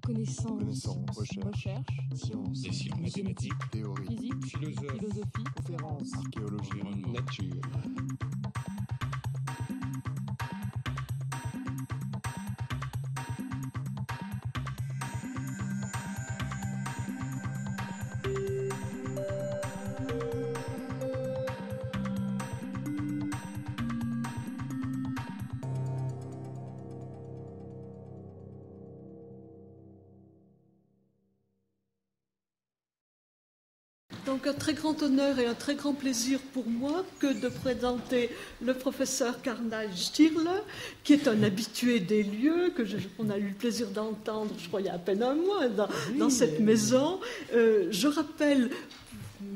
Connaissance. Recherche. Sciences. Dessin, mathématiques. Théorie. Physique. Philosophie. Conférences. Archéologie. Environnement. Nature. Donc un très grand honneur et un très grand plaisir pour moi que de présenter le professeur Karl Stirle, qui est un habitué des lieux, qu'on a eu le plaisir d'entendre, je crois, il y a à peine un mois, dans cette maison. Je rappelle,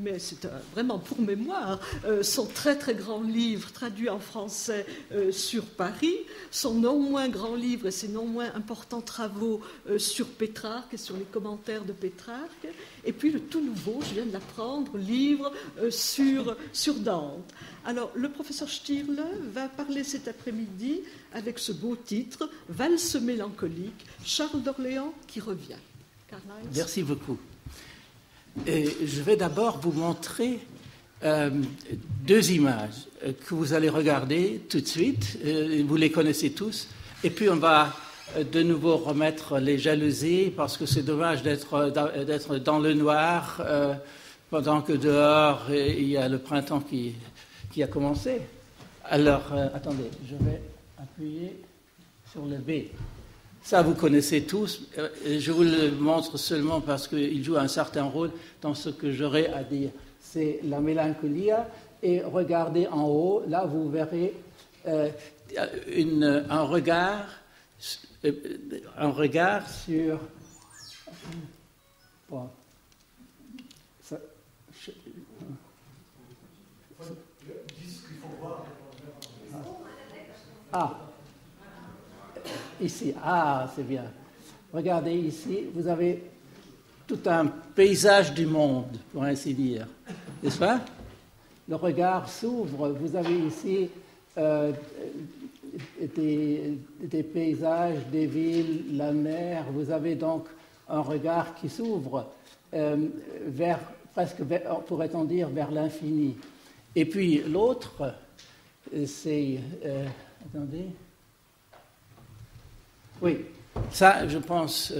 mais c'est vraiment pour mémoire, son très très grand livre traduit en français sur Paris, son non moins grand livre et ses non moins importants travaux sur Pétrarque et sur les commentaires de Pétrarque, et puis le tout nouveau, je viens de l'apprendre, livre sur Dante. Alors le professeur Stirle va parler cet après-midi avec ce beau titre, Valse mélancolique, Charles d'Orléans qui revient. Karl-Heinz. Merci beaucoup. Et je vais d'abord vous montrer deux images que vous allez regarder tout de suite. Vous les connaissez tous. Et puis on va de nouveau remettre les jalousies parce que c'est dommage d'être dans le noir pendant que dehors il y a le printemps qui a commencé. Alors, attendez, je vais appuyer sur le B. Ça, vous connaissez tous. Je vous le montre seulement parce qu'il joue un certain rôle dans ce que j'aurai à dire. C'est la mélancolia. Et regardez en haut, là, vous verrez un regard sur... Bon. Ici, c'est bien. Regardez ici, vous avez tout un paysage du monde, pour ainsi dire, n'est-ce pas? Le regard s'ouvre. Vous avez ici des paysages, des villes, la mer. Vous avez donc un regard qui s'ouvre pourrait-on dire, vers l'infini. Et puis l'autre, c'est... attendez... Oui, ça, je pense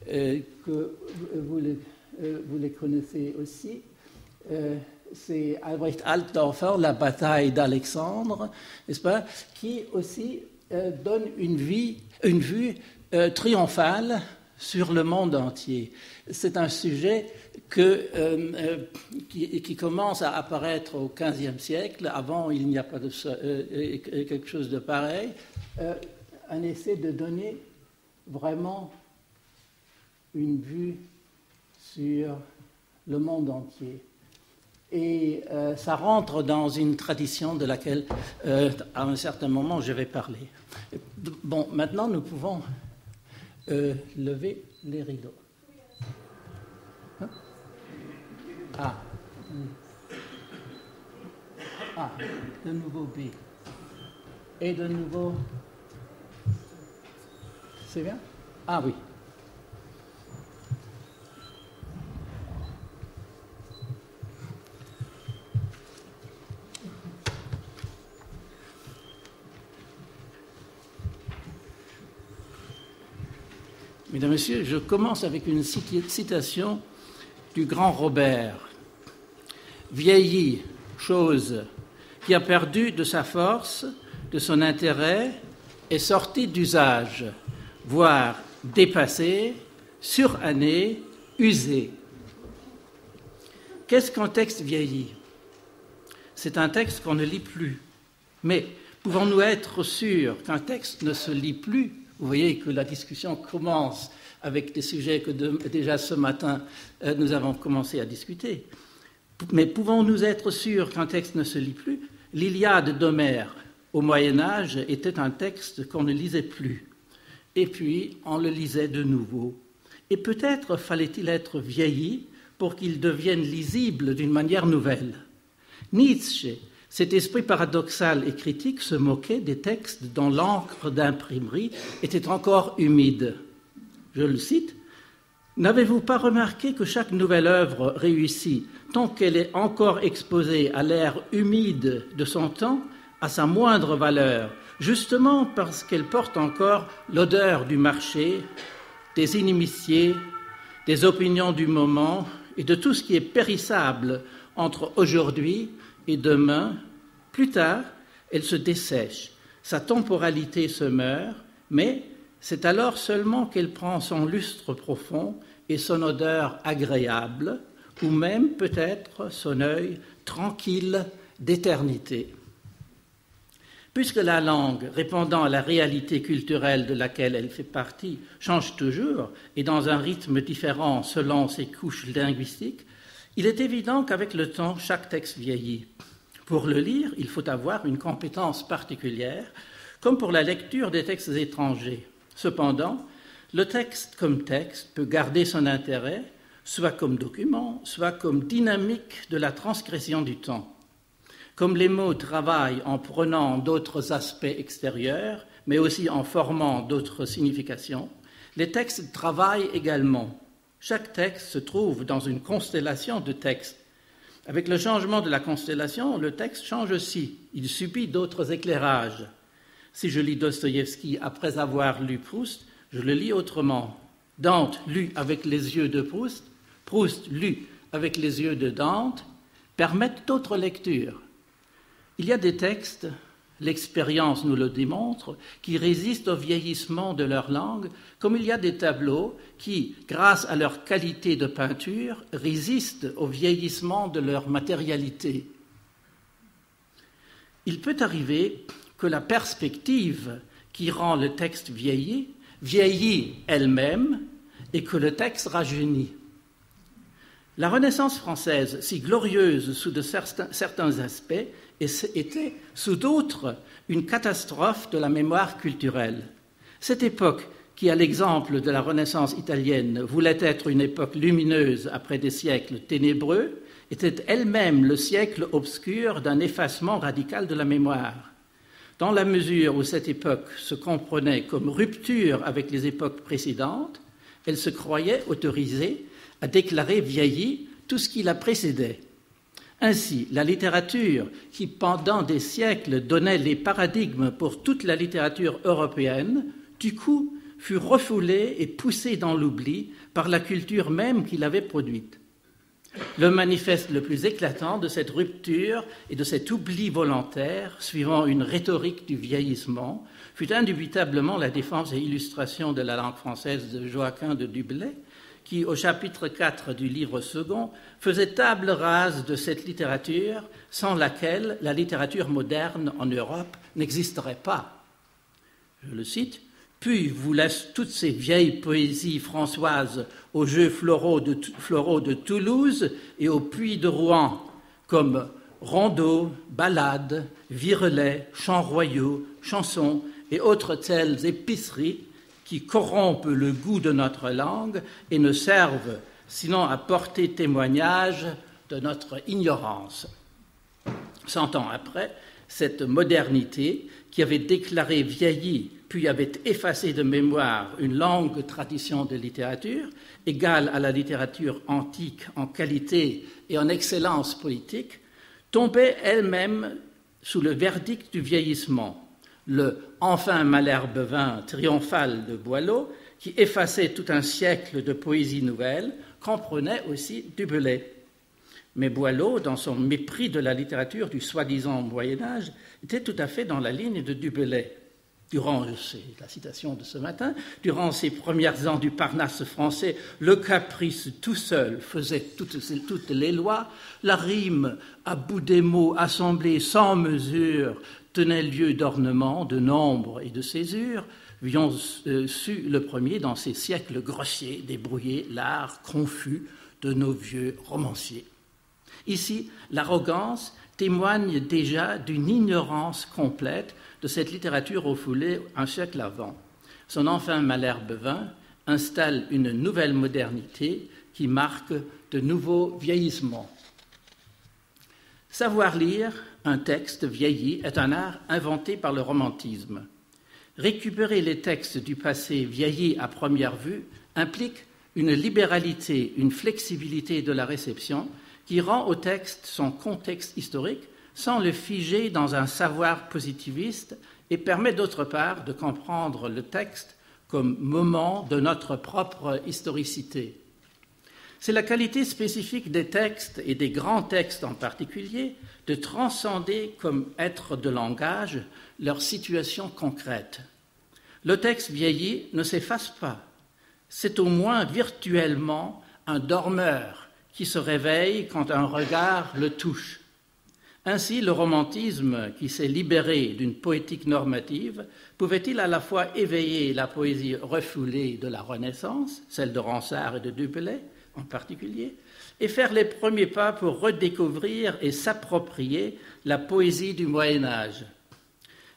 que vous les connaissez aussi. C'est Albrecht Altdorfer, La bataille d'Alexandre, n'est-ce pas, qui aussi donne une vue triomphale sur le monde entier. C'est un sujet qui commence à apparaître au XVe siècle. Avant, il n'y a pas quelque chose de pareil. Un essai de donner vraiment une vue sur le monde entier. Et ça rentre dans une tradition de laquelle, à un certain moment, je vais parler. Bon, maintenant, nous pouvons lever les rideaux. Hein? De nouveau B. Et de nouveau... C'est bien? Oui. Mesdames, Messieurs, je commence avec une citation du grand Robert. Vieilli, chose qui a perdu de sa force, de son intérêt, est sortie d'usage, voire dépassé, suranné, usé. Qu'est-ce qu'un texte vieilli? C'est un texte qu'on ne lit plus. Mais pouvons-nous être sûrs qu'un texte ne se lit plus? Vous voyez que la discussion commence avec des sujets que déjà ce matin nous avons commencé à discuter. Mais pouvons-nous être sûrs qu'un texte ne se lit plus? L'Iliade d'Homère au Moyen-Âge était un texte qu'on ne lisait plus. Et puis, on le lisait de nouveau. Et peut-être fallait-il être vieilli pour qu'il devienne lisible d'une manière nouvelle. Nietzsche, cet esprit paradoxal et critique, se moquait des textes dont l'encre d'imprimerie était encore humide. Je le cite, « N'avez-vous pas remarqué que chaque nouvelle œuvre réussit, tant qu'elle est encore exposée à l'air humide de son temps, à sa moindre valeur, justement parce qu'elle porte encore l'odeur du marché, des inimitiés, des opinions du moment et de tout ce qui est périssable entre aujourd'hui et demain. Plus tard, elle se dessèche, sa temporalité se meurt, mais c'est alors seulement qu'elle prend son lustre profond et son odeur agréable, ou même peut-être son œil tranquille d'éternité. Puisque la langue, répondant à la réalité culturelle de laquelle elle fait partie, change toujours et dans un rythme différent selon ses couches linguistiques, il est évident qu'avec le temps, chaque texte vieillit. Pour le lire, il faut avoir une compétence particulière, comme pour la lecture des textes étrangers. Cependant, le texte comme texte peut garder son intérêt, soit comme document, soit comme dynamique de la transgression du temps. Comme les mots travaillent en prenant d'autres aspects extérieurs, mais aussi en formant d'autres significations, les textes travaillent également. Chaque texte se trouve dans une constellation de textes. Avec le changement de la constellation, le texte change aussi. Il subit d'autres éclairages. Si je lis Dostoïevski après avoir lu Proust, je le lis autrement. Dante lu avec les yeux de Proust, Proust lu avec les yeux de Dante, permettent d'autres lectures. Il y a des textes, l'expérience nous le démontre, qui résistent au vieillissement de leur langue, comme il y a des tableaux qui, grâce à leur qualité de peinture, résistent au vieillissement de leur matérialité. Il peut arriver que la perspective qui rend le texte vieillit elle-même et que le texte rajeunit. La Renaissance française, si glorieuse sous certains aspects, était sous d'autres une catastrophe de la mémoire culturelle. Cette époque, qui, à l'exemple de la Renaissance italienne, voulait être une époque lumineuse après des siècles ténébreux, était elle-même le siècle obscur d'un effacement radical de la mémoire. Dans la mesure où cette époque se comprenait comme rupture avec les époques précédentes, elle se croyait autorisée à déclarer vieilli tout ce qui la précédait. Ainsi, la littérature, qui pendant des siècles donnait les paradigmes pour toute la littérature européenne, du coup fut refoulée et poussée dans l'oubli par la culture même qui l'avait produite. Le manifeste le plus éclatant de cette rupture et de cet oubli volontaire, suivant une rhétorique du vieillissement, fut indubitablement la défense et illustration de la langue française de Joachim de Dubellay, qui, au chapitre 4 du livre second, faisait table rase de cette littérature sans laquelle la littérature moderne en Europe n'existerait pas. Je le cite, « Puis vous laisse toutes ces vieilles poésies françoises aux jeux floraux de Toulouse et aux puits de Rouen, comme rondeaux, ballades, virelais, chants royaux, chansons et autres telles épiceries qui corrompent le goût de notre langue et ne servent sinon à porter témoignage de notre ignorance. » 100 ans après, cette modernité qui avait déclaré vieilli puis avait effacé de mémoire une longue tradition de littérature, égale à la littérature antique en qualité et en excellence politique, tombait elle-même sous le verdict du vieillissement. Le « enfin Malherbe vint » triomphal de Boileau, qui effaçait tout un siècle de poésie nouvelle, comprenait aussi Dubellay. Mais Boileau, dans son mépris de la littérature du soi-disant Moyen-Âge, était tout à fait dans la ligne de Dubellay. Durant, c'est la citation de ce matin, durant ces premières ans du Parnasse français, le caprice tout seul faisait toutes les lois, la rime à bout des mots assemblés sans mesure tenait lieu d'ornement, de nombre et de césure, ayant su le premier dans ces siècles grossiers débrouiller l'art confus de nos vieux romanciers. Ici, l'arrogance témoigne déjà d'une ignorance complète de cette littérature refoulée un siècle avant. Son enfin Malherbe vint installe une nouvelle modernité qui marque de nouveaux vieillissements. Savoir lire un texte vieilli est un art inventé par le romantisme. récupérer les textes du passé vieillis à première vue implique une libéralité, une flexibilité de la réception qui rend au texte son contexte historique sans le figer dans un savoir positiviste et permet d'autre part de comprendre le texte comme moment de notre propre historicité. C'est la qualité spécifique des textes et des grands textes en particulier de transcender comme être de langage leur situation concrète. Le texte vieilli ne s'efface pas. C'est au moins virtuellement un dormeur qui se réveille quand un regard le touche. Ainsi, le romantisme, qui s'est libéré d'une poétique normative, pouvait-il à la fois éveiller la poésie refoulée de la Renaissance, celle de Ronsard et de Du Bellay en particulier, et faire les premiers pas pour redécouvrir et s'approprier la poésie du Moyen-Âge.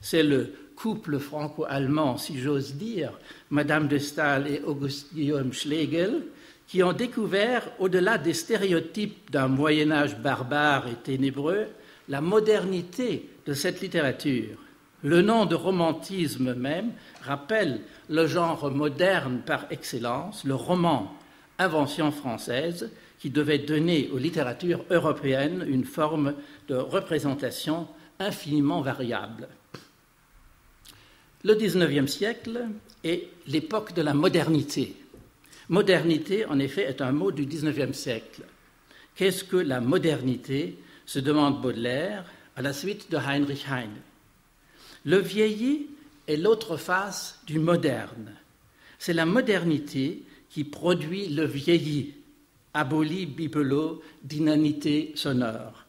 C'est le couple franco-allemand, si j'ose dire, Madame de Staël et August Guillaume Schlegel, qui ont découvert, au-delà des stéréotypes d'un Moyen-Âge barbare et ténébreux, la modernité de cette littérature. Le nom de romantisme même rappelle le genre moderne par excellence, le roman, invention française, qui devait donner aux littératures européennes une forme de représentation infiniment variable. Le XIXe siècle est l'époque de la modernité. Modernité, en effet, est un mot du XIXe siècle. Qu'est-ce que la modernité, se demande Baudelaire, à la suite de Heinrich Heine. Le vieilli est l'autre face du moderne. C'est la modernité qui produit le vieilli, abolit Bibelot d'inanité sonore.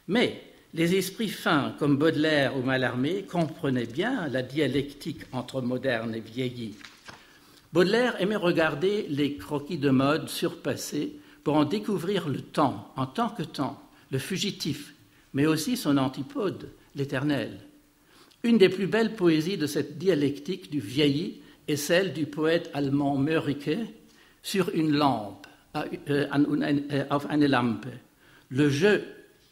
Mais les esprits fins comme Baudelaire ou Mallarmé comprenaient bien la dialectique entre moderne et vieilli. Baudelaire aimait regarder les croquis de mode surpassés pour en découvrir le temps, en tant que temps, le fugitif, mais aussi son antipode, l'éternel. Une des plus belles poésies de cette dialectique du vieilli est celle du poète allemand Mörike sur une lampe, auf eine Lampe. Le jeu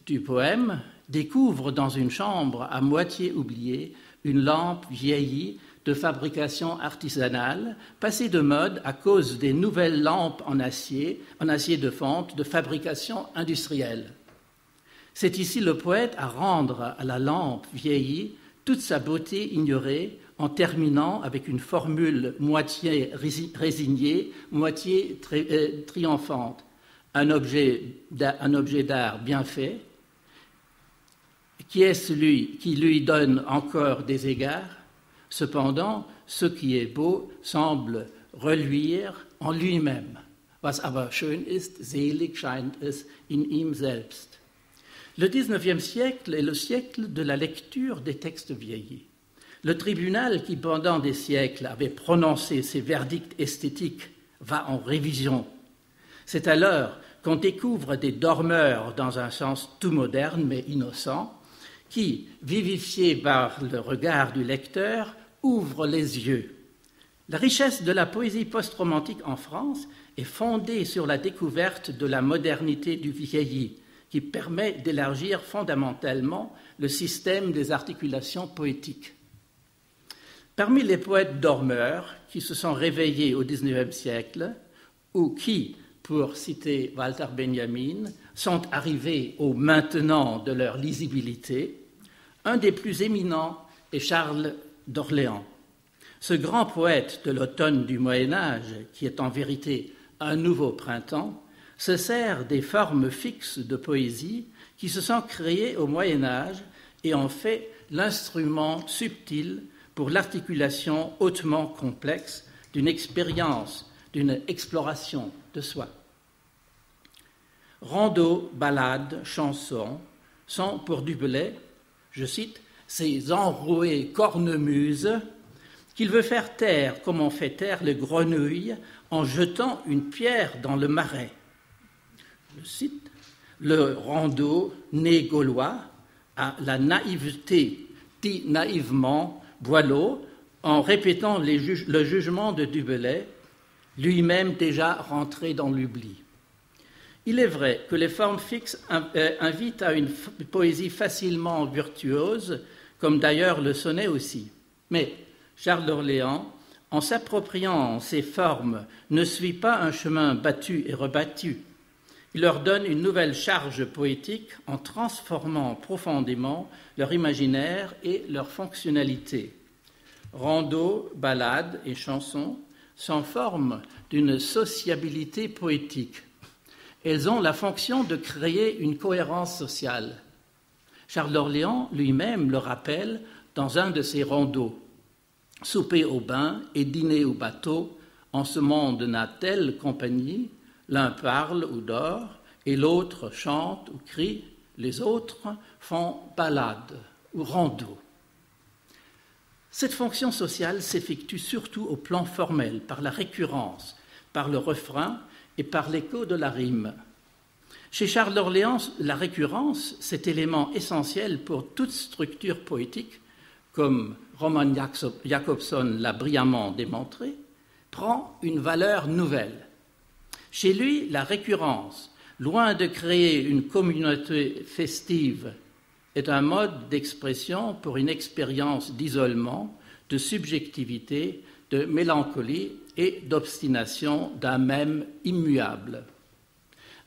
du poème découvre dans une chambre à moitié oubliée une lampe vieillie de fabrication artisanale, passée de mode à cause des nouvelles lampes en acier de fonte de fabrication industrielle. C'est ici le poète à rendre à la lampe vieillie toute sa beauté ignorée en terminant avec une formule moitié résignée, moitié triomphante. Un objet d'art bien fait, qui est celui qui lui donne encore des égards. Cependant, ce qui est beau semble reluire en lui-même. Was aber schön ist, selig scheint es in ihm selbst. Le XIXe siècle est le siècle de la lecture des textes vieillis. Le tribunal qui, pendant des siècles, avait prononcé ses verdicts esthétiques, va en révision. C'est alors qu'on découvre des dormeurs dans un sens tout moderne mais innocent, qui, vivifiés par le regard du lecteur, ouvrent les yeux. La richesse de la poésie post-romantique en France est fondée sur la découverte de la modernité du vieilli, qui permet d'élargir fondamentalement le système des articulations poétiques. Parmi les poètes dormeurs qui se sont réveillés au XIXe siècle, ou qui, pour citer Walter Benjamin, sont arrivés au maintenant de leur lisibilité, un des plus éminents est Charles d'Orléans. Ce grand poète de l'automne du Moyen-Âge, qui est en vérité un nouveau printemps, se sert des formes fixes de poésie qui se sont créées au Moyen-Âge et en fait l'instrument subtil pour l'articulation hautement complexe d'une expérience, d'une exploration de soi. Rondeaux, ballades, chansons sont pour Du Bellay, je cite, ces enrouées cornemuses qu'il veut faire taire comme on fait taire les grenouilles en jetant une pierre dans le marais. Je cite, le rondeau né gaulois a la naïveté, dit naïvement Boileau, en répétant le jugement de Du Bellay, lui-même déjà rentré dans l'oubli. Il est vrai que les formes fixes invitent à une poésie facilement virtuose, comme d'ailleurs le sonnet aussi. Mais Charles d'Orléans, en s'appropriant ces formes, ne suit pas un chemin battu et rebattu. Il leur donne une nouvelle charge poétique en transformant profondément leur imaginaire et leur fonctionnalité. Rondeaux, ballades et chansons sont formes d'une sociabilité poétique. Elles ont la fonction de créer une cohérence sociale. Charles d'Orléans lui-même le rappelle dans un de ses rondeaux. « Souper au bain et dîner au bateau, en ce monde n'a-t-elle compagnie, l'un parle ou dort, et l'autre chante ou crie, les autres font ballade ou rondeau. » Cette fonction sociale s'effectue surtout au plan formel, par la récurrence, par le refrain et par l'écho de la rime. Chez Charles d'Orléans, la récurrence, cet élément essentiel pour toute structure poétique, comme Roman Jakobson l'a brillamment démontré, prend une valeur nouvelle. Chez lui, la récurrence, loin de créer une communauté festive, est un mode d'expression pour une expérience d'isolement, de subjectivité, de mélancolie et d'obstination d'un même immuable.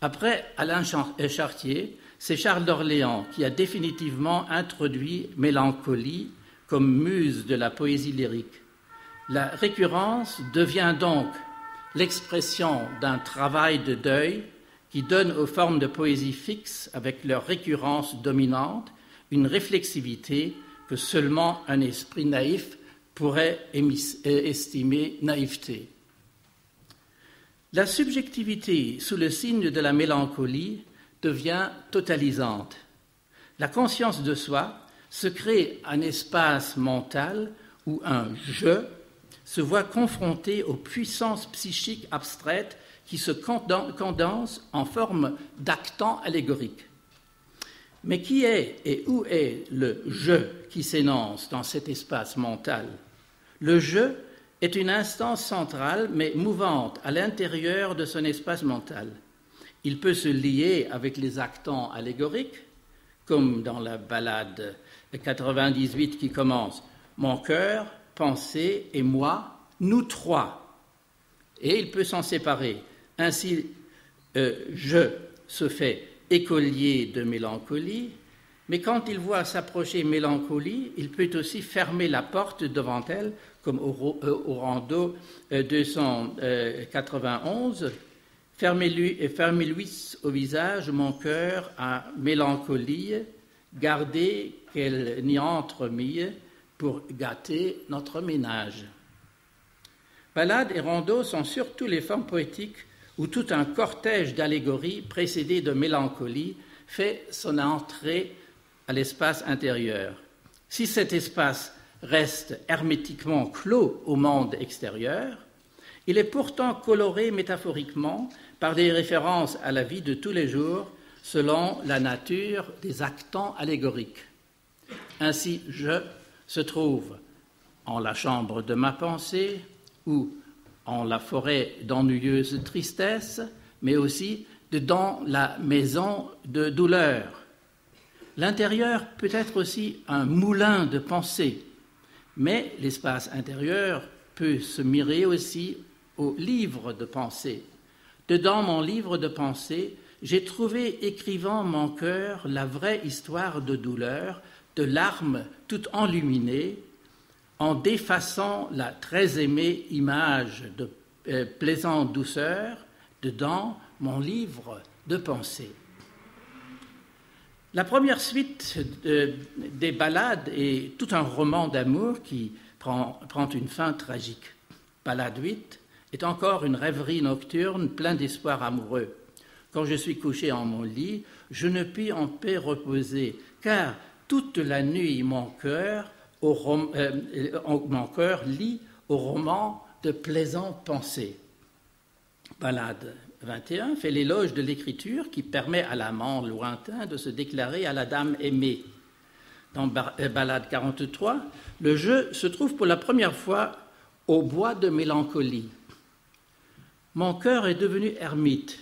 Après Alain Chartier, c'est Charles d'Orléans qui a définitivement introduit mélancolie comme muse de la poésie lyrique. La récurrence devient donc l'expression d'un travail de deuil qui donne aux formes de poésie fixes, avec leur récurrence dominante, une réflexivité que seulement un esprit naïf pourrait estimer naïveté. La subjectivité sous le signe de la mélancolie devient totalisante. La conscience de soi se crée un espace mental où un « je » se voit confronté aux puissances psychiques abstraites qui se condensent en forme d'actants allégoriques. Mais qui est et où est le « je » qui s'énonce dans cet espace mental? Le « je » est une instance centrale mais mouvante à l'intérieur de son espace mental. Il peut se lier avec les actants allégoriques, comme dans la ballade 98 qui commence « Mon cœur, pensée et moi, nous trois ». Et il peut s'en séparer. Ainsi, je se fait écolier de mélancolie, mais quand il voit s'approcher mélancolie, il peut aussi fermer la porte devant elle, comme au rondeau 291. Fermez-lui au visage mon cœur à mélancolie, gardez qu'elle n'y entre mille pour gâter notre ménage. Ballades et rondeaux sont surtout les formes poétiques où tout un cortège d'allégories précédé de mélancolie fait son entrée à l'espace intérieur. Si cet espace reste hermétiquement clos au monde extérieur, il est pourtant coloré métaphoriquement par des références à la vie de tous les jours selon la nature des actants allégoriques. Ainsi, je se trouve en la chambre de ma pensée ou en la forêt d'ennuyeuse tristesse, mais aussi dans la maison de douleur. L'intérieur peut être aussi un moulin de pensée, mais l'espace intérieur peut se mirer aussi au livre de pensée. Dedans mon livre de pensée, j'ai trouvé écrivant mon cœur la vraie histoire de douleur, de larmes tout enluminées, en défaçant la très aimée image de plaisante douceur, dedans mon livre de pensée. La première suite des ballades est tout un roman d'amour qui prend une fin tragique. Ballade 8 est encore une rêverie nocturne pleine d'espoir amoureux. Quand je suis couché en mon lit, je ne puis en paix reposer, car toute la nuit mon cœur lit au roman de plaisantes pensées. Ballade 21 fait l'éloge de l'écriture qui permet à l'amant lointain de se déclarer à la dame aimée. Dans Ballade 43, le je se trouve pour la première fois au bois de mélancolie. Mon cœur est devenu ermite,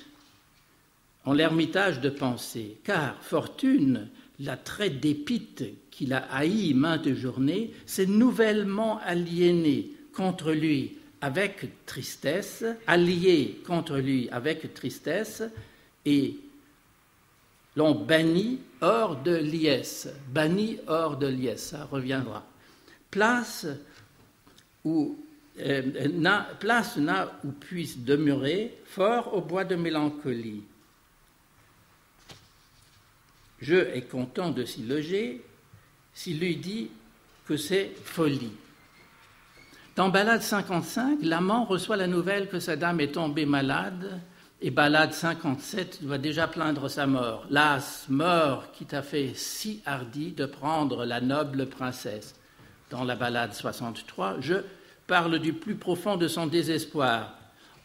en l'ermitage de pensée, car fortune, la traite d'épite qu'il a haï maintes journées, s'est nouvellement aliéné contre lui avec tristesse, allié contre lui avec tristesse, et l'ont banni hors de liesse. Banni hors de liesse, ça reviendra. Place n'a où puisse demeurer, fort au bois de mélancolie. Je est content de s'y loger, s'il lui dit que c'est folie. Dans Ballade 55, l'amant reçoit la nouvelle que sa dame est tombée malade, et Ballade 57 doit déjà plaindre sa mort. Las, mort qui t'a fait si hardi de prendre la noble princesse. Dans la Ballade 63, je parle du plus profond de son désespoir.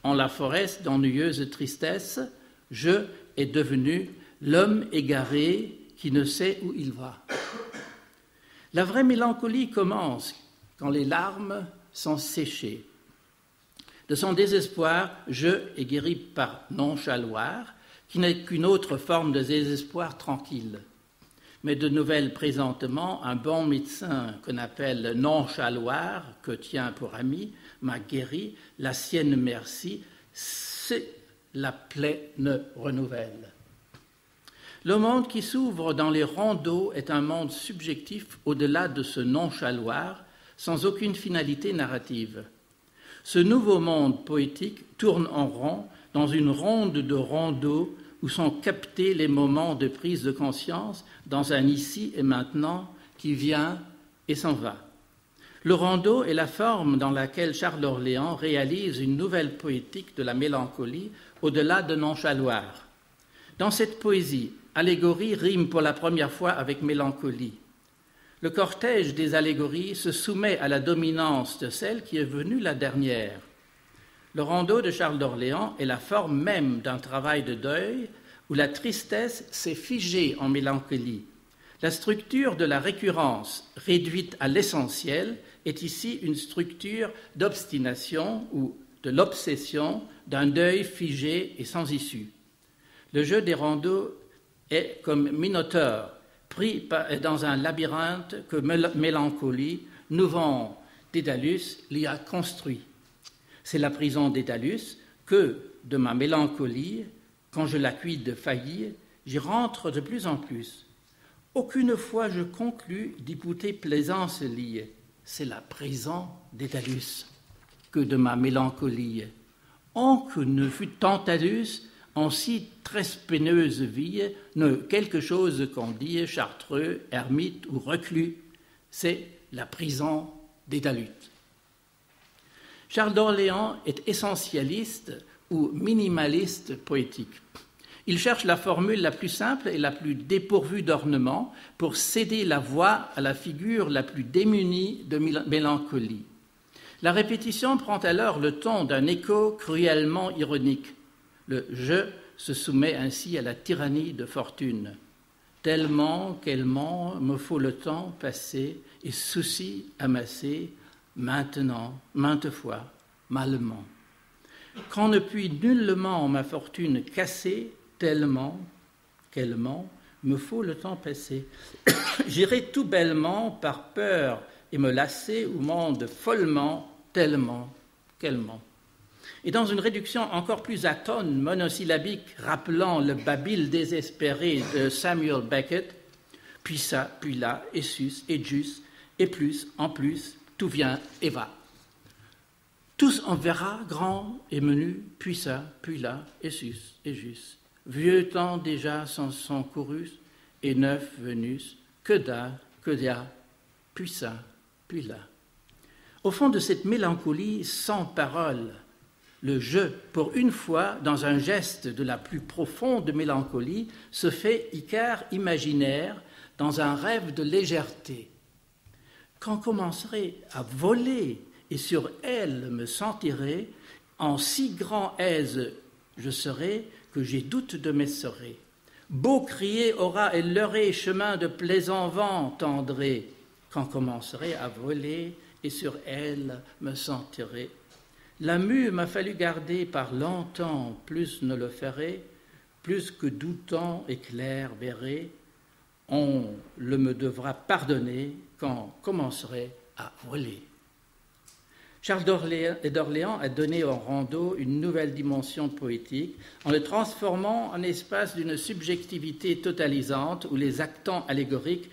En la forêt d'ennuyeuse tristesse, je est devenu l'homme égaré qui ne sait où il va. La vraie mélancolie commence quand les larmes sont séchées. De son désespoir, je est guéri par nonchaloir, qui n'est qu'une autre forme de désespoir tranquille. Mais de nouvelles présentement, un bon médecin qu'on appelle nonchaloir, que tient pour ami, m'a guéri, la sienne merci, c'est la plaie ne renouvelle. Le monde qui s'ouvre dans les rondeaux est un monde subjectif au-delà de ce nonchaloir, sans aucune finalité narrative. Ce nouveau monde poétique tourne en rond dans une ronde de rondeaux où sont captés les moments de prise de conscience dans un ici et maintenant qui vient et s'en va. Le rondeau est la forme dans laquelle Charles d'Orléans réalise une nouvelle poétique de la mélancolie au-delà de nonchaloir. Dans cette poésie, allégorie rime pour la première fois avec mélancolie. Le cortège des allégories se soumet à la dominance de celle qui est venue la dernière. Le rondeau de Charles d'Orléans est la forme même d'un travail de deuil où la tristesse s'est figée en mélancolie. La structure de la récurrence, réduite à l'essentiel, est ici une structure d'obstination ou de l'obsession d'un deuil figé et sans issue. Le jeu des rondeaux est comme Minotaure, pris dans un labyrinthe que Mélancolie, Nouvant Dédalus, l'y a construit. C'est la prison Dédalus que, de ma mélancolie, quand je l'accueille de faillir, j'y rentre de plus en plus. Aucune fois je conclus d'y goûter plaisance liée. C'est la prison Dédalus que de ma mélancolie. Onque ne fut Tantalus en si trespéneuse vie, ne quelque chose qu'on dit chartreux, ermite ou reclus, c'est la prison Dédalus. Charles d'Orléans est essentialiste ou minimaliste poétique. Il cherche la formule la plus simple et la plus dépourvue d'ornement pour céder la voix à la figure la plus démunie de mélancolie. La répétition prend alors le ton d'un écho cruellement ironique. Le « je » se soumet ainsi à la tyrannie de fortune. Tellement qu'ellement me faut le temps passer et soucis amassés, maintenant, maintes fois, malement. Quand ne puis nullement ma fortune casser, tellement qu'ellement me faut le temps passer. J'irai tout bellement par peur et me lasser au monde follement, tellement qu'ellement. Et dans une réduction encore plus atone, monosyllabique, rappelant le babil désespéré de Samuel Beckett, puis ça, puis là, et sus, et jus, et plus, en plus, tout vient et va. Tous on verra, grand et menu, puis ça, puis là, et sus, et jus. Vieux temps déjà sont courus, et neuf venus, que dia, puis ça, puis là. Au fond de cette mélancolie sans parole, le « je », pour une fois, dans un geste de la plus profonde mélancolie, se fait Icare imaginaire dans un rêve de légèreté. Quand commencerai à voler et sur elle me sentirai, en si grand aise je serai que j'ai doute de m'essorer. Beau crier aura et leurrer chemin de plaisant vent tendré, quand commencerai à voler et sur elle me sentirai. La mue m'a fallu garder par longtemps, plus ne le ferai, plus que doutant éclair verrai, on le me devra pardonner quand commencerai à voler. Charles d'Orléans a donné au rondeau une nouvelle dimension poétique en le transformant en espace d'une subjectivité totalisante où les actants allégoriques,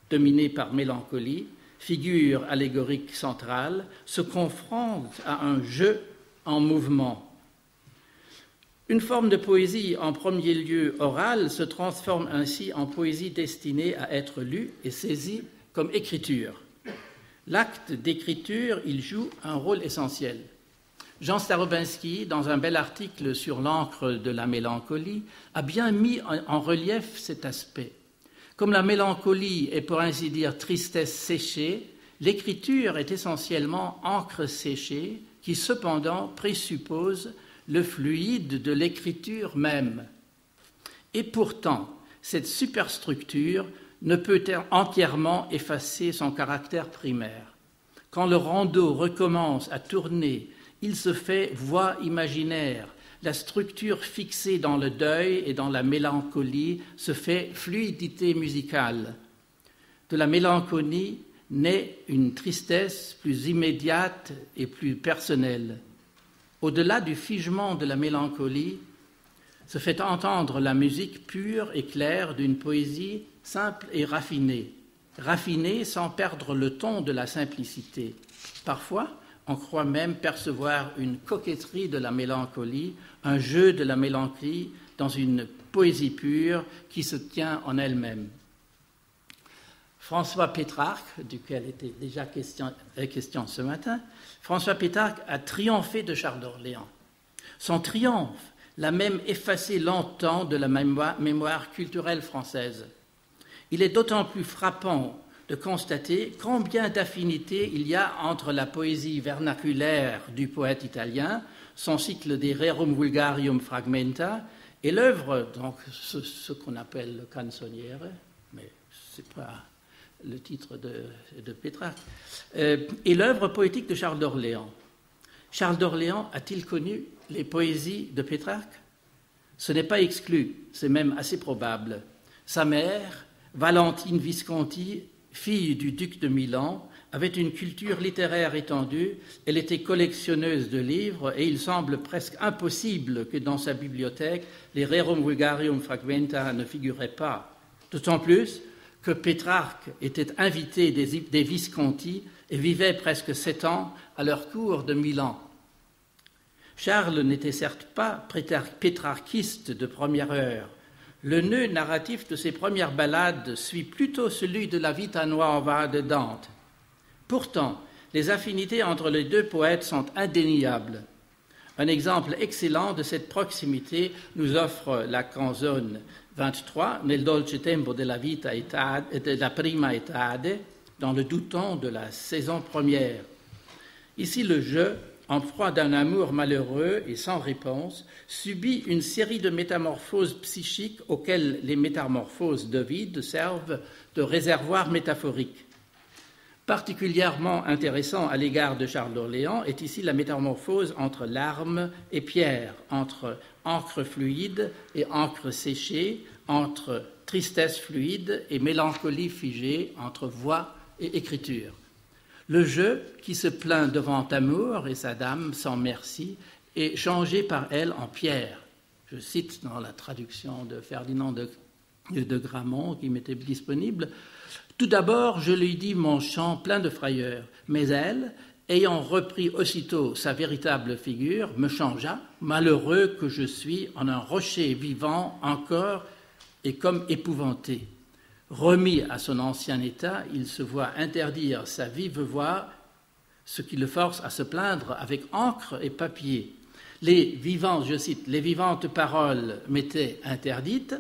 dominés par mélancolie, figure allégorique centrale, se confrontent à un jeu en mouvement. Une forme de poésie en premier lieu orale se transforme ainsi en poésie destinée à être lue et saisie comme écriture. L'acte d'écriture, il joue un rôle essentiel. Jean Starobinski, dans un bel article sur l'encre de la mélancolie, a bien mis en relief cet aspect. Comme la mélancolie est pour ainsi dire tristesse séchée, l'écriture est essentiellement encre séchée qui cependant présuppose le fluide de l'écriture même. Et pourtant, cette superstructure ne peut entièrement effacer son caractère primaire. Quand le rondeau recommence à tourner, il se fait voix imaginaire. La structure fixée dans le deuil et dans la mélancolie se fait fluidité musicale. De la mélancolie naît une tristesse plus immédiate et plus personnelle. Au-delà du figement de la mélancolie, se fait entendre la musique pure et claire d'une poésie simple et raffinée sans perdre le ton de la simplicité. Parfois, on croit même percevoir une coquetterie de la mélancolie, un jeu de la mélancolie dans une poésie pure qui se tient en elle-même. François Pétrarque, duquel était déjà question ce matin, François Pétrarque a triomphé de Charles d'Orléans. Son triomphe l'a même effacé longtemps de la mémoire culturelle française. Il est d'autant plus frappant de constater combien d'affinités il y a entre la poésie vernaculaire du poète italien, son cycle des Rerum Vulgarium Fragmenta, et l'œuvre, donc ce qu'on appelle le canzoniere, mais ce n'est pas le titre de Pétrarque, et l'œuvre poétique de Charles d'Orléans. Charles d'Orléans a-t-il connu les poésies de Pétrarque? Ce n'est pas exclu, c'est même assez probable. Sa mère, Valentine Visconti, fille du duc de Milan, avait une culture littéraire étendue, elle était collectionneuse de livres et il semble presque impossible que dans sa bibliothèque les Rerum Vulgarium Fragmenta ne figuraient pas. D'autant plus que Pétrarque était invité des Visconti et vivait presque 7 ans à leur cour de Milan. Charles n'était certes pas pétrarchiste de première heure. Le nœud narratif de ses premières ballades suit plutôt celui de la Vita Nuova de Dante. Pourtant, les affinités entre les deux poètes sont indéniables. Un exemple excellent de cette proximité nous offre la canzone 23, Nel dolce tempo della vita della prima etade, dans le doux ton de la saison première. Ici, le jeu, en proie d'un amour malheureux et sans réponse, subit une série de métamorphoses psychiques auxquelles les métamorphoses d'Ovide servent de réservoir métaphorique. Particulièrement intéressant à l'égard de Charles d'Orléans est ici la métamorphose entre larmes et pierre, entre encre fluide et encre séchée, entre tristesse fluide et mélancolie figée, entre voix et écriture. Le jeu qui se plaint devant Amour et sa dame sans merci est changé par elle en pierre. Je cite dans la traduction de Ferdinand de Gramont qui m'était disponible. Tout d'abord, je lui dis mon chant plein de frayeur, mais elle, ayant repris aussitôt sa véritable figure, me changea, malheureux que je suis, en un rocher vivant encore et comme épouvanté. Remis à son ancien état, il se voit interdire sa vive voix, ce qui le force à se plaindre avec encre et papier. Les vivantes paroles m'étaient interdites.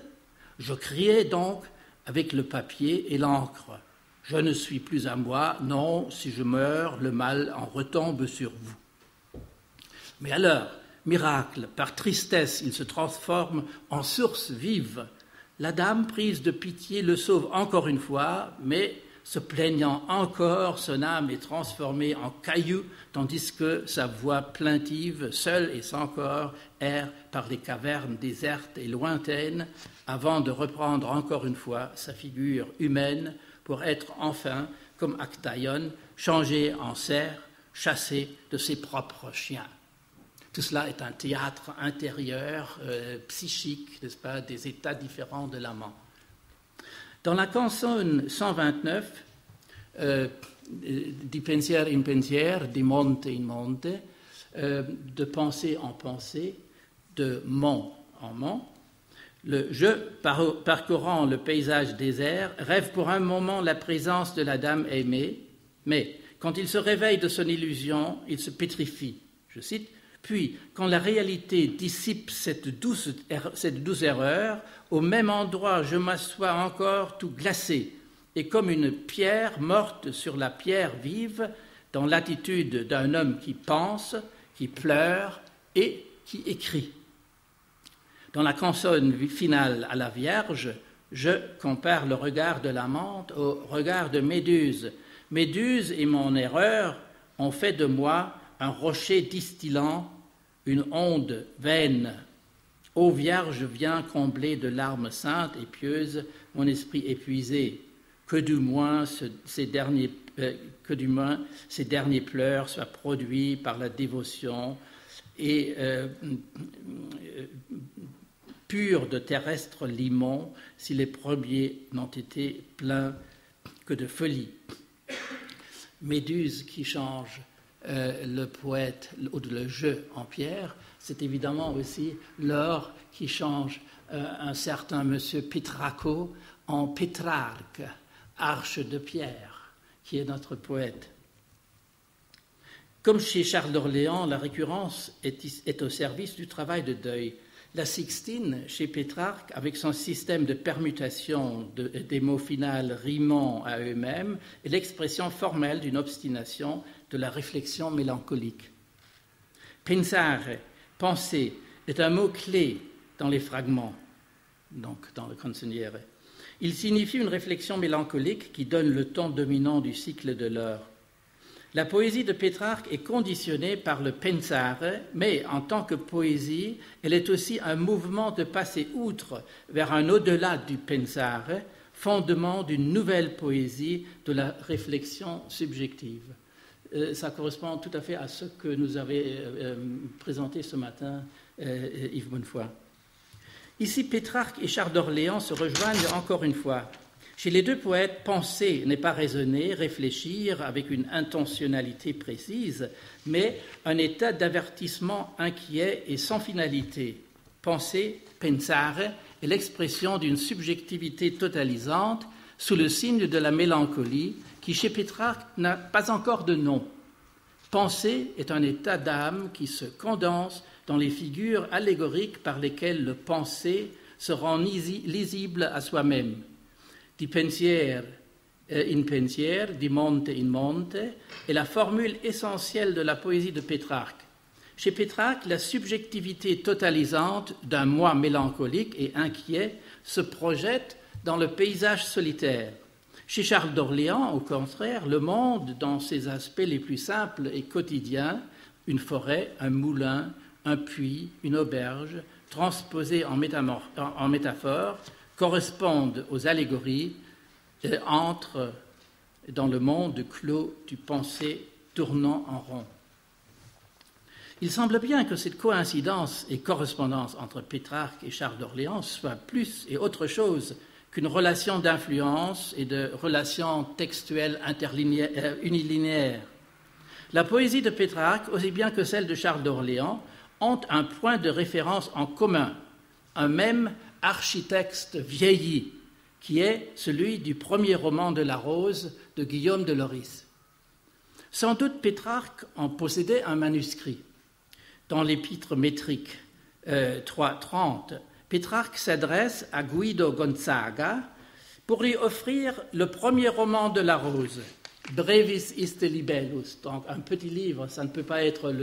Je criais donc avec le papier et l'encre. Je ne suis plus à moi, non, si je meurs, le mal en retombe sur vous. Mais alors, miracle, par tristesse, il se transforme en source vive. La dame, prise de pitié, le sauve encore une fois, mais se plaignant encore, son âme est transformée en caillou, tandis que sa voix plaintive, seule et sans corps, erre par les cavernes désertes et lointaines, avant de reprendre encore une fois sa figure humaine pour être enfin, comme Actaïon, changé en cerf, chassé de ses propres chiens. Tout cela est un théâtre intérieur, psychique, n'est-ce pas, des états différents de l'amant. Dans la canzone 129, di pensier in pensier, di monte in monte, de pensée en pensée, de mont en mont, le je, parcourant le paysage désert, rêve pour un moment la présence de la dame aimée, mais quand il se réveille de son illusion, il se pétrifie. Je cite, « Puis, quand la réalité dissipe cette douce erreur, au même endroit je m'assois encore tout glacé, et comme une pierre morte sur la pierre vive, dans l'attitude d'un homme qui pense, qui pleure et qui écrit. » Dans la canzone finale à la Vierge, je compare le regard de l'amante au regard de Méduse. Méduse et mon erreur ont fait de moi un rocher distillant, une onde vaine. Ô Vierge, viens combler de larmes saintes et pieuses mon esprit épuisé. Que du moins ces derniers pleurs soient produits par la dévotion et purs de terrestres limons, si les premiers n'ont été pleins que de folie. Méduse qui change le poète ou le jeu en pierre, c'est évidemment aussi l'or qui change un certain monsieur Pétraco en Pétrarque, arche de pierre, qui est notre poète. Comme chez Charles d'Orléans, la récurrence est au service du travail de deuil. La Sixtine, chez Pétrarque, avec son système de permutation des mots finaux rimant à eux-mêmes, est l'expression formelle d'une obstination de la réflexion mélancolique. Pensare, penser, est un mot clé dans les fragments, donc dans le canzoniere. Il signifie une réflexion mélancolique qui donne le ton dominant du cycle de l'heure. La poésie de Pétrarque est conditionnée par le pensare, mais en tant que poésie, elle est aussi un mouvement de passer outre vers un au-delà du pensare, fondement d'une nouvelle poésie de la réflexion subjective. Ça correspond tout à fait à ce que nous avait présenté ce matin Yves Bonnefoy. Ici, Pétrarque et Charles d'Orléans se rejoignent encore une fois. Chez les deux poètes, penser n'est pas raisonner, réfléchir avec une intentionnalité précise, mais un état d'avertissement inquiet et sans finalité. Penser, pensare, est l'expression d'une subjectivité totalisante sous le signe de la mélancolie qui, chez Pétrarque, n'a pas encore de nom. Penser est un état d'âme qui se condense dans les figures allégoriques par lesquelles le penser se rend lisible à soi-même. Di pensier in pensier, di monte in monte, est la formule essentielle de la poésie de Pétrarque. Chez Pétrarque, la subjectivité totalisante d'un moi mélancolique et inquiet se projette dans le paysage solitaire. Chez Charles d'Orléans, au contraire, le monde, dans ses aspects les plus simples et quotidiens, une forêt, un moulin, un puits, une auberge, transposés en métaphores, correspondent aux allégories entrent dans le monde clos du pensée tournant en rond. Il semble bien que cette coïncidence et correspondance entre Pétrarque et Charles d'Orléans soit plus et autre chose qu'une relation d'influence et de relation textuelle unilinéaire. La poésie de Pétrarque, aussi bien que celle de Charles d'Orléans, ont un point de référence en commun, un même architecte vieilli, qui est celui du premier roman de la Rose de Guillaume de Lorris. Sans doute Pétrarque en possédait un manuscrit. Dans l'épître métrique 3.30, Pétrarque s'adresse à Guido Gonzaga pour lui offrir le premier roman de la Rose, Brevis iste libellus, donc un petit livre. Ça ne peut pas être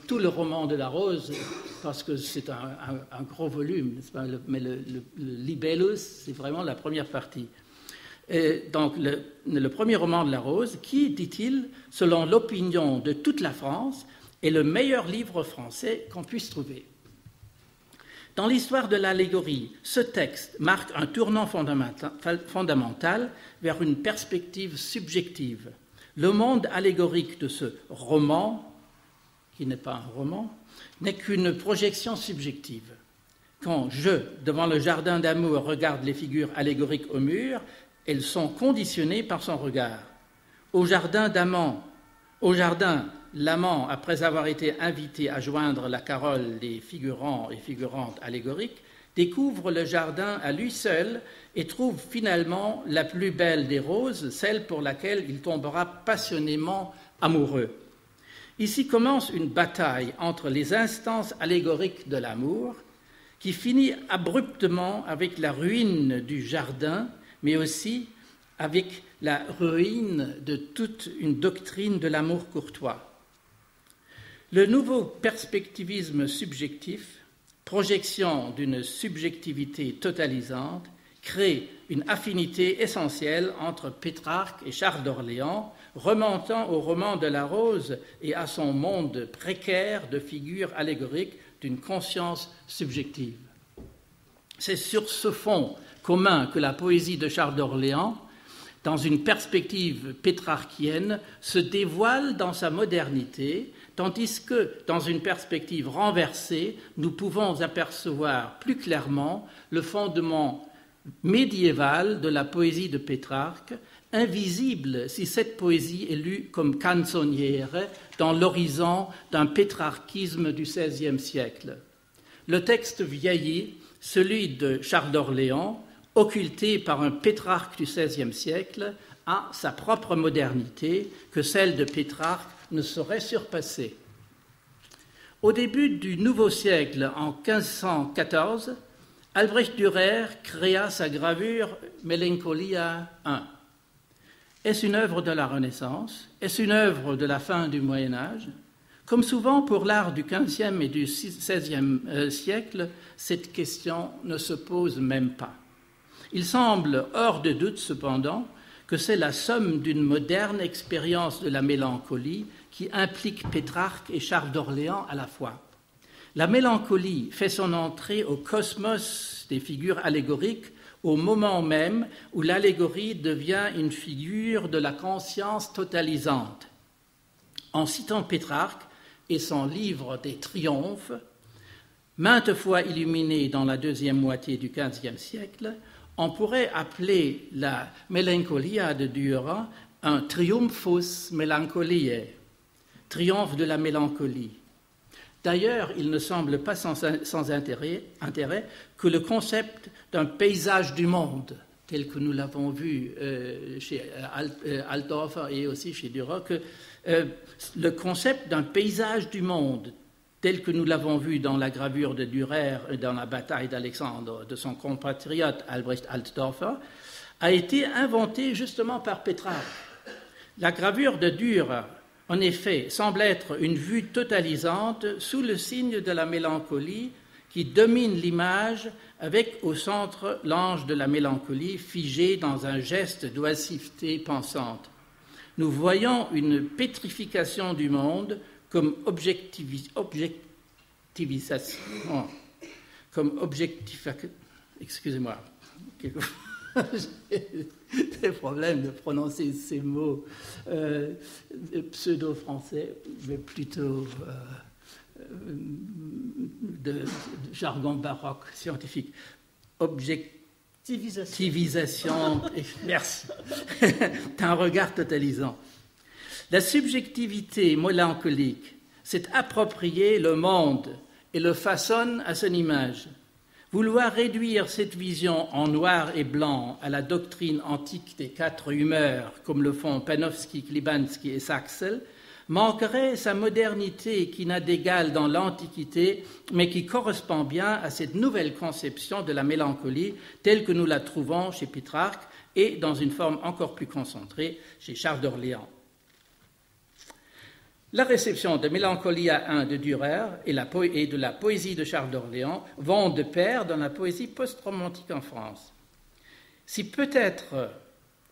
tout le roman de la Rose, parce que c'est un gros volume, n'est-ce pas? Mais le libellus, c'est vraiment la première partie. Donc le premier roman de La Rose, qui, dit-il, selon l'opinion de toute la France, est le meilleur livre français qu'on puisse trouver. Dans l'histoire de l'allégorie, ce texte marque un tournant fondamental vers une perspective subjective. Le monde allégorique de ce roman, qui n'est pas un roman, n'est qu'une projection subjective. Quand je, devant le jardin d'amour, regarde les figures allégoriques au mur, elles sont conditionnées par son regard. Au jardin, l'amant, après avoir été invité à joindre la carole des figurants et figurantes allégoriques, découvre le jardin à lui seul et trouve finalement la plus belle des roses, celle pour laquelle il tombera passionnément amoureux. Ici commence une bataille entre les instances allégoriques de l'amour, qui finit abruptement avec la ruine du jardin, mais aussi avec la ruine de toute une doctrine de l'amour courtois. Le nouveau perspectivisme subjectif, projection d'une subjectivité totalisante, crée une affinité essentielle entre Pétrarque et Charles d'Orléans, remontant au roman de La Rose et à son monde précaire de figures allégoriques d'une conscience subjective. C'est sur ce fond commun que la poésie de Charles d'Orléans, dans une perspective pétrarchienne, se dévoile dans sa modernité, tandis que, dans une perspective renversée, nous pouvons apercevoir plus clairement le fondement médiéval de la poésie de Pétrarque, invisible si cette poésie est lue comme canzonière dans l'horizon d'un pétrarchisme du XVIe siècle. Le texte vieillit, celui de Charles d'Orléans, occulté par un Pétrarque du XVIe siècle, a sa propre modernité que celle de Pétrarque ne saurait surpasser. Au début du nouveau siècle, en 1514, Albrecht Dürer créa sa gravure Melancholia I. Est-ce une œuvre de la Renaissance? Est-ce une œuvre de la fin du Moyen Âge? Comme souvent pour l'art du XVe et du XVIe siècle, cette question ne se pose même pas. Il semble hors de doute cependant que c'est la somme d'une moderne expérience de la mélancolie qui implique Pétrarque et Charles d'Orléans à la fois. La mélancolie fait son entrée au cosmos des figures allégoriques au moment même où l'allégorie devient une figure de la conscience totalisante. En citant Pétrarque et son livre des triomphes, maintes fois illuminé dans la deuxième moitié du XVe siècle, on pourrait appeler la Melancholia de Dürer un triumphus melancholiae, triomphe de la mélancolie. D'ailleurs, il ne semble pas sans intérêt que le concept d'un paysage du monde, tel que nous l'avons vu chez Altdorfer et aussi chez Dürer, que le concept d'un paysage du monde, tel que nous l'avons vu dans la gravure de Dürer dans la bataille d'Alexandre de son compatriote Albrecht Altdorfer, a été inventé justement par Pétrarque. La gravure de Dürer, en effet, semble être une vue totalisante sous le signe de la mélancolie qui domine l'image avec au centre l'ange de la mélancolie figé dans un geste d'oisiveté pensante. Nous voyons une pétrification du monde comme objectivisation, excusez-moi, j'ai des problèmes de prononcer ces mots pseudo-français, mais plutôt de jargon baroque scientifique. Objectivisation, merci, d'un regard totalisant. La subjectivité mélancolique s'est approprié le monde et le façonne à son image. Vouloir réduire cette vision en noir et blanc à la doctrine antique des quatre humeurs, comme le font Panofsky, Klibanski et Saxel, manquerait sa modernité qui n'a d'égal dans l'Antiquité, mais qui correspond bien à cette nouvelle conception de la mélancolie telle que nous la trouvons chez Pétrarque et dans une forme encore plus concentrée chez Charles d'Orléans. La réception de Mélancolia I de Dürer et de la poésie de Charles d'Orléans vont de pair dans la poésie post-romantique en France. Si peut-être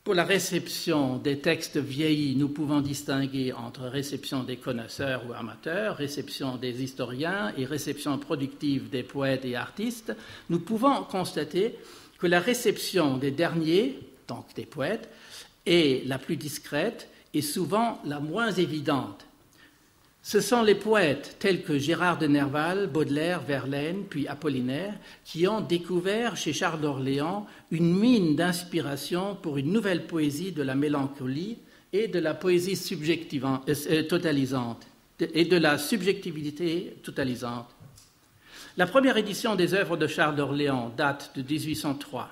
Pour la réception des textes vieillis, nous pouvons distinguer entre réception des connaisseurs ou amateurs, réception des historiens et réception productive des poètes et artistes. Nous pouvons constater que la réception des derniers, donc des poètes, est la plus discrète et souvent la moins évidente. Ce sont les poètes tels que Gérard de Nerval, Baudelaire, Verlaine, puis Apollinaire, qui ont découvert chez Charles d'Orléans une mine d'inspiration pour une nouvelle poésie de la mélancolie et de la poésie totalisante, et de la subjectivité totalisante. La première édition des œuvres de Charles d'Orléans date de 1803,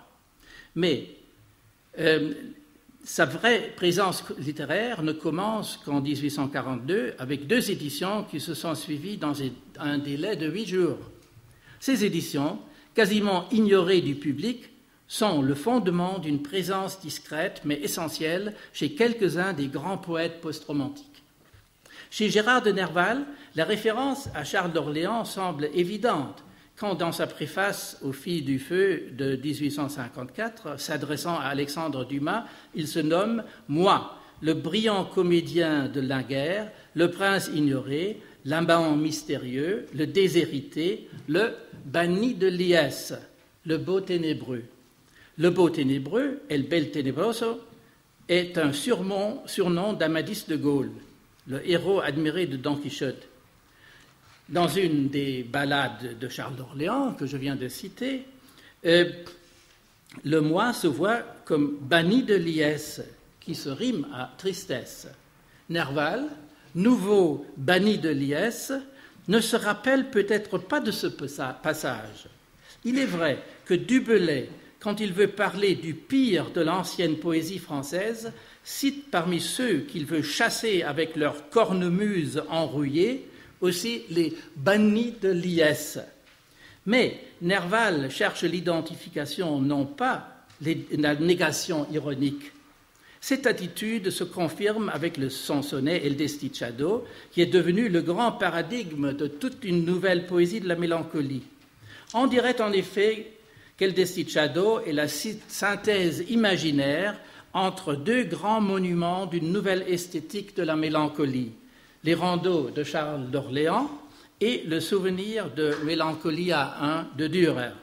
mais sa vraie présence littéraire ne commence qu'en 1842 avec 2 éditions qui se sont suivies dans un délai de 8 jours. Ces éditions, quasiment ignorées du public, sont le fondement d'une présence discrète mais essentielle chez quelques-uns des grands poètes post-romantiques. Chez Gérard de Nerval, la référence à Charles d'Orléans semble évidente, quand dans sa préface aux Filles du Feu de 1854, s'adressant à Alexandre Dumas, il se nomme « Moi, le brillant comédien de la guerre, le prince ignoré, l'amant mystérieux, le déshérité, le banni de liesse, le beau ténébreux. Le beau ténébreux, El bel tenebroso, est un surnom d'Amadis de Gaulle, le héros admiré de Don Quichotte. Dans une des ballades de Charles d'Orléans que je viens de citer, le moi se voit comme banni de liesse, qui se rime à tristesse. Nerval, nouveau banni de liesse, ne se rappelle peut-être pas de ce passage. Il est vrai que Du Bellay, quand il veut parler du pire de l'ancienne poésie française, cite parmi ceux qu'il veut chasser avec leur cornemuse enrouillée aussi les bannis de liesse. Mais Nerval cherche l'identification, non pas la négation ironique. Cette attitude se confirme avec son sonnet El Desdichado, qui est devenu le grand paradigme de toute une nouvelle poésie de la mélancolie. On dirait en effet qu'El Desdichado est la synthèse imaginaire entre 2 grands monuments d'une nouvelle esthétique de la mélancolie, les rondeaux de Charles d'Orléans et le souvenir de Mélancolia I de Dürer.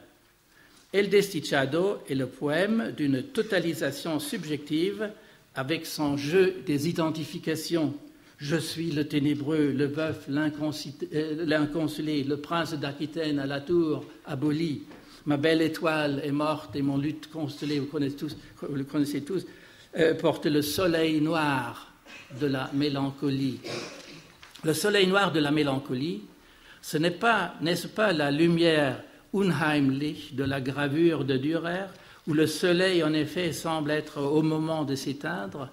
El Desdichado est le poème d'une totalisation subjective avec son jeu des identifications. Je suis le ténébreux, le veuf, l'inconsolé, le prince d'Aquitaine à la tour aboli. Ma belle étoile est morte et mon luth constellé, vous le connaissez tous, porte le soleil noir de la mélancolie. Le soleil noir de la mélancolie, n'est-ce pas la lumière unheimlich de la gravure de Dürer, où le soleil en effet semble être au moment de s'éteindre?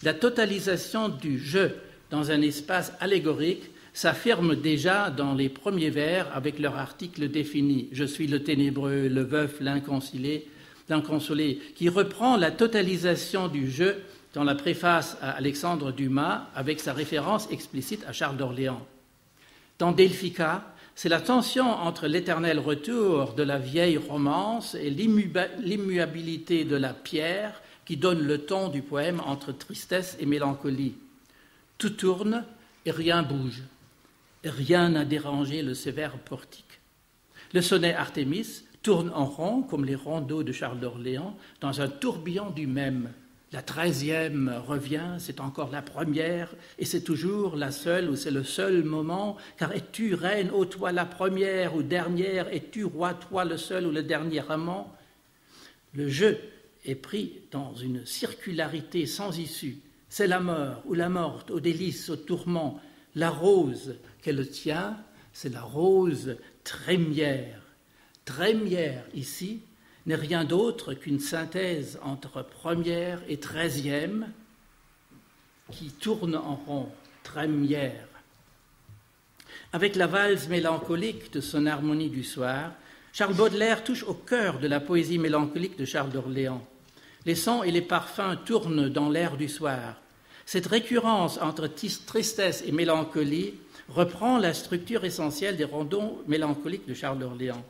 La totalisation du je dans un espace allégorique s'affirme déjà dans les premiers vers avec leur article défini. Je suis le ténébreux, le veuf, l'inconsolé, qui reprend la totalisation du je dans la préface à Alexandre Dumas avec sa référence explicite à Charles d'Orléans. Dans Delphica, c'est la tension entre l'éternel retour de la vieille romance et l'immuabilité de la pierre qui donne le ton du poème entre tristesse et mélancolie. Tout tourne et rien bouge, et rien n'a dérangé le sévère portique. Le sonnet Artémis tourne en rond, comme les rondeaux de Charles d'Orléans, dans un tourbillon du même. La 13e revient, c'est encore la première, et c'est toujours la seule, ou c'est le seul moment, car es-tu reine, ô toi la première ou dernière, es-tu roi, toi le seul ou le dernier amant? Le jeu est pris dans une circularité sans issue. C'est la mort ou la morte, au délice, au tourment. La rose qu'elle tient, c'est la rose trémière. Trémière, ici, n'est rien d'autre qu'une synthèse entre première et 13e qui tourne en rond, trémière. Avec la valse mélancolique de son harmonie du soir, Charles Baudelaire touche au cœur de la poésie mélancolique de Charles d'Orléans. Les sons et les parfums tournent dans l'air du soir. Cette récurrence entre tristesse et mélancolie reprend la structure essentielle des rondeaux mélancoliques de Charles d'Orléans.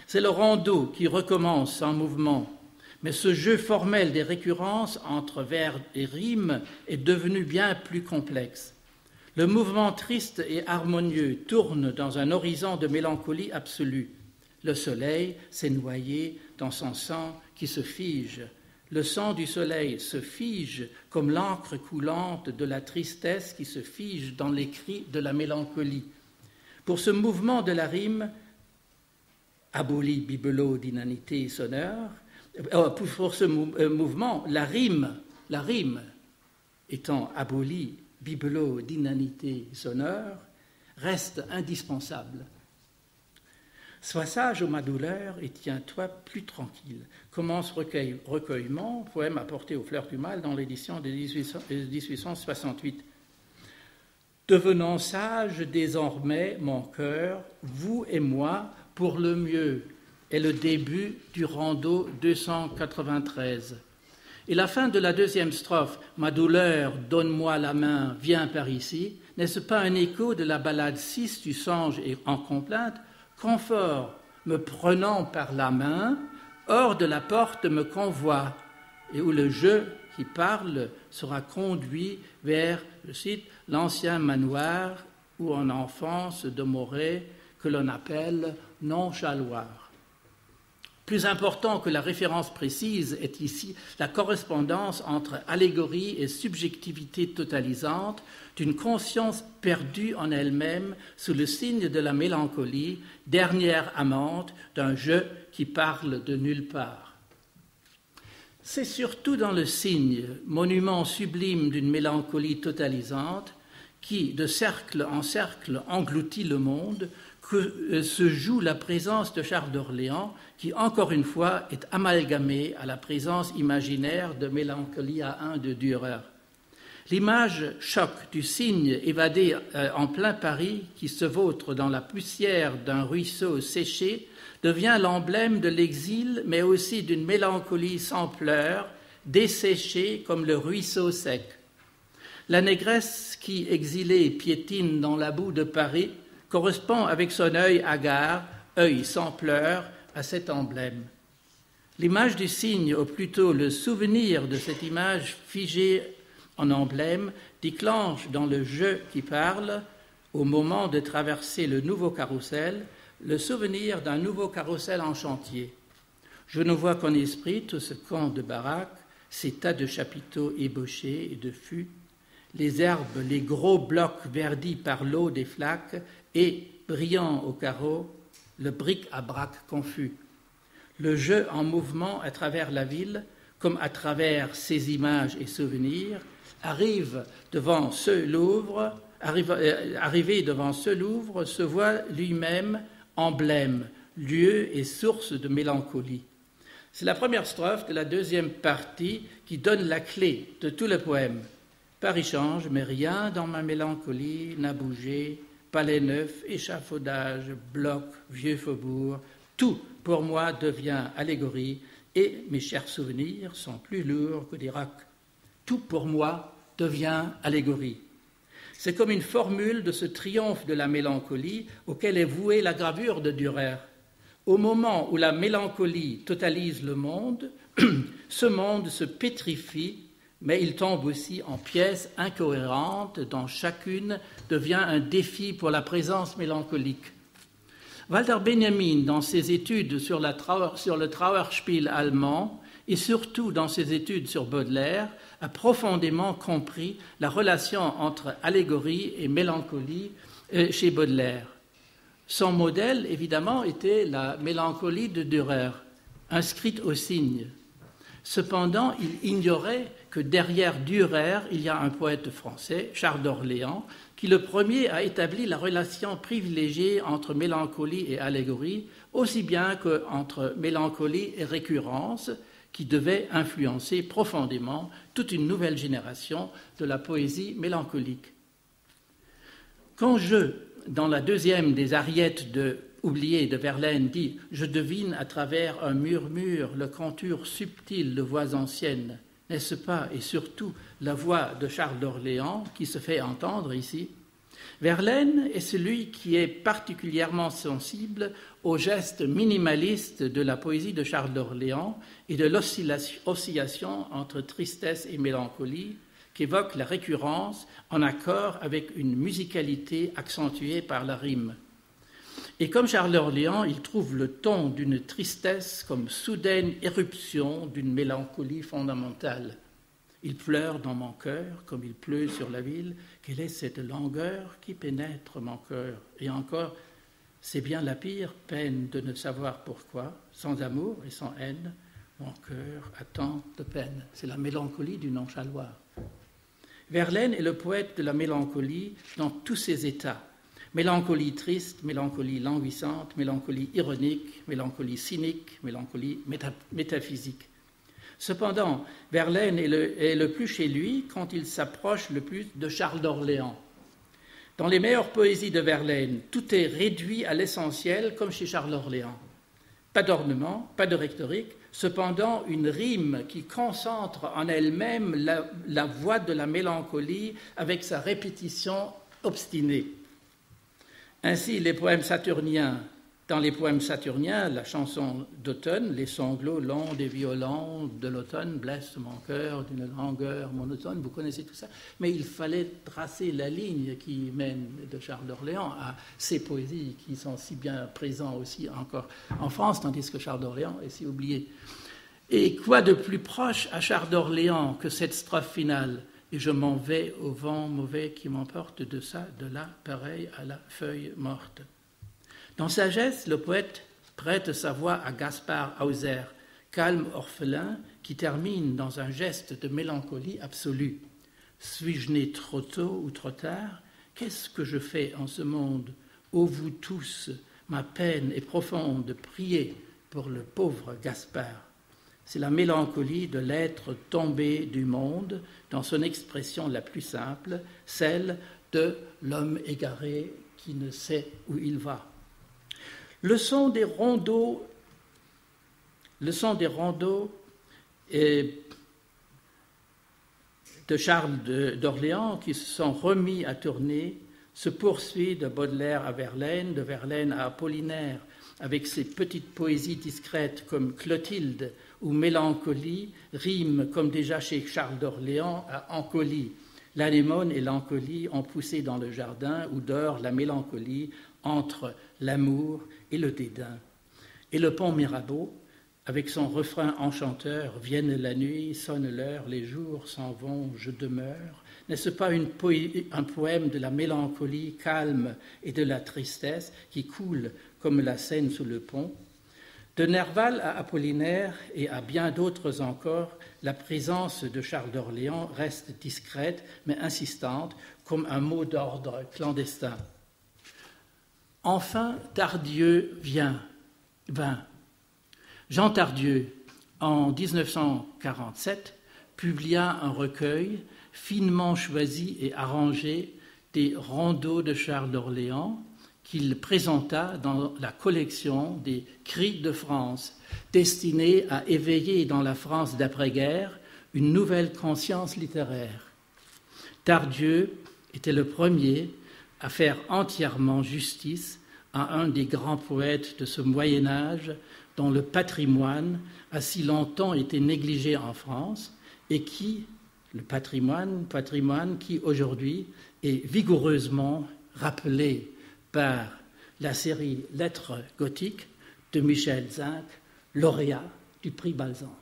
C'est le rondeau qui recommence en mouvement, Mais ce jeu formel des récurrences entre vers et rimes est devenu bien plus complexe. Le mouvement triste et harmonieux tourne dans un horizon de mélancolie absolue. Le soleil s'est noyé dans son sang qui se fige. Le sang du soleil se fige comme l'encre coulante de la tristesse qui se fige dans les cris de la mélancolie. Pour ce mouvement de la rime, aboli bibelot d'inanité sonore, pour ce mouvement, la rime étant abolie bibelot d'inanité sonore, reste indispensable. Sois sage, ô ma douleur, et tiens-toi plus tranquille. Commence recueillement, poème apporté aux Fleurs du Mal dans l'édition de 1868. Devenons sages désormais, mon cœur, vous et moi, pour le mieux, est le début du rondeau 293. Et la fin de la deuxième strophe, ma douleur, donne-moi la main, viens par ici, n'est-ce pas un écho de la ballade 6 du Songe et en complainte? Confort, me prenant par la main, hors de la porte me convoie, et où le je qui parle sera conduit vers, je cite, l'ancien manoir où en enfance demeurait, que l'on appelle Nonchaloir. Plus important que la référence précise est ici la correspondance entre allégorie et subjectivité totalisante d'une conscience perdue en elle-même sous le signe de la mélancolie, dernière amante d'un je qui parle de nulle part. C'est surtout dans le signe, monument sublime d'une mélancolie totalisante, qui, de cercle en cercle, engloutit le monde, que se joue la présence de Charles d'Orléans, qui, encore une fois, est amalgamée à la présence imaginaire de Mélancolie à 1 de Dürer. L'image choc du cygne évadé en plein Paris, qui se vautre dans la poussière d'un ruisseau séché, devient l'emblème de l'exil, mais aussi d'une mélancolie sans pleurs, desséchée comme le ruisseau sec. La négresse qui, exilée, piétine dans la boue de Paris, correspond avec son œil hagard, œil sans pleurs, à cet emblème. L'image du cygne, ou plutôt le souvenir de cette image figée en emblème, déclenche dans le je qui parle, au moment de traverser le nouveau carrousel, le souvenir d'un nouveau carrousel en chantier. Je ne vois qu'en esprit tout ce camp de baraques, ces tas de chapiteaux ébauchés et de fûts, les herbes, les gros blocs verdis par l'eau des flaques et, brillant au carreau, le bric-à-brac confus. Le jeu en mouvement à travers la ville, comme à travers ses images et souvenirs, arrivé devant ce Louvre, se voit lui-même emblème, lieu et source de mélancolie. C'est la première strophe de la deuxième partie qui donne la clé de tout le poème. Paris change, mais rien dans ma mélancolie n'a bougé, palais neuf, échafaudage, bloc, vieux faubourg, tout pour moi devient allégorie et mes chers souvenirs sont plus lourds que des rocs. Tout pour moi devient allégorie. C'est comme une formule de ce triomphe de la mélancolie auquel est vouée la gravure de Dürer. Au moment où la mélancolie totalise le monde, ce monde se pétrifie, mais il tombe aussi en pièces incohérentes dont chacune devient un défi pour la présence mélancolique. Walter Benjamin, dans ses études sur le Trauerspiel allemand et surtout dans ses études sur Baudelaire, a profondément compris la relation entre allégorie et mélancolie chez Baudelaire. Son modèle, évidemment, était la mélancolie de Dürer, inscrite au cygne. Cependant, il ignorait que derrière Dürer, il y a un poète français, Charles d'Orléans, qui le premier a établi la relation privilégiée entre mélancolie et allégorie, aussi bien qu'entre mélancolie et récurrence, qui devait influencer profondément toute une nouvelle génération de la poésie mélancolique. Quand dans la deuxième des ariettes oubliées de Verlaine, dit « Je devine à travers un murmure le contour subtil de voix anciennes », n'est-ce pas, et surtout, la voix de Charles d'Orléans qui se fait entendre ici? Verlaine est celui qui est particulièrement sensible aux gestes minimalistes de la poésie de Charles d'Orléans et de l'oscillation entre tristesse et mélancolie qu'évoque la récurrence en accord avec une musicalité accentuée par la rime. Et comme Charles d'Orléans, il trouve le ton d'une tristesse comme soudaine éruption d'une mélancolie fondamentale. Il pleure dans mon cœur comme il pleut sur la ville. Quelle est cette langueur qui pénètre mon cœur? Et encore, c'est bien la pire peine de ne savoir pourquoi, sans amour et sans haine, mon cœur a tant de peine. C'est la mélancolie du nonchaloir. Verlaine est le poète de la mélancolie dans tous ses états. Mélancolie triste, mélancolie languissante, mélancolie ironique, mélancolie cynique, mélancolie métaphysique. Cependant, Verlaine est le plus chez lui quand il s'approche le plus de Charles d'Orléans. Dans les meilleures poésies de Verlaine, tout est réduit à l'essentiel comme chez Charles d'Orléans. Pas d'ornement, pas de rhétorique, cependant une rime qui concentre en elle-même la voix de la mélancolie avec sa répétition obstinée. Ainsi, dans les poèmes saturniens, la chanson d'automne, les sanglots longs des violons de l'automne blessent mon cœur d'une langueur monotone, vous connaissez tout ça, mais il fallait tracer la ligne qui mène de Charles d'Orléans à ces poésies qui sont si bien présentes aussi encore en France, tandis que Charles d'Orléans est si oublié. Et quoi de plus proche à Charles d'Orléans que cette strophe finale? Et je m'en vais au vent mauvais qui m'emporte de ça, de là, pareil à la feuille morte. Dans Sagesse, le poète prête sa voix à Gaspard Hauser, calme orphelin qui termine dans un geste de mélancolie absolue. Suis-je né trop tôt ou trop tard? Qu'est-ce que je fais en ce monde? Ô vous tous, ma peine est profonde, priez pour le pauvre Gaspard. C'est la mélancolie de l'être tombé du monde dans son expression la plus simple, celle de l'homme égaré qui ne sait où il va. Le son des rondeaux de Charles d'Orléans qui se sont remis à tourner se poursuit de Baudelaire à Verlaine, de Verlaine à Apollinaire, avec ses petites poésies discrètes comme Clotilde ou Mélancolie, riment comme déjà chez Charles d'Orléans à Ancolie. L'anémone et l'Ancolie ont poussé dans le jardin où dort la mélancolie entre l'amour et le dédain. Et le pont Mirabeau, avec son refrain enchanteur, vienne la nuit, sonne l'heure, les jours s'en vont, je demeure. N'est-ce pas un poème de la mélancolie calme et de la tristesse qui coule comme la Seine sous le pont? De Nerval à Apollinaire et à bien d'autres encore, la présence de Charles d'Orléans reste discrète mais insistante, comme un mot d'ordre clandestin. Enfin, Tardieu vint. Jean Tardieu, en 1947, publia un recueil finement choisi et arrangé des rondeaux de Charles d'Orléans qu'il présenta dans la collection des Cris de France, destinée à éveiller dans la France d'après-guerre une nouvelle conscience littéraire. Tardieu était le premier à faire entièrement justice à un des grands poètes de ce Moyen-Âge dont le patrimoine a si longtemps été négligé en France et qui, le patrimoine qui aujourd'hui est vigoureusement rappelé par la série Lettres gothiques de Michel Zinc, lauréat du prix Balzan.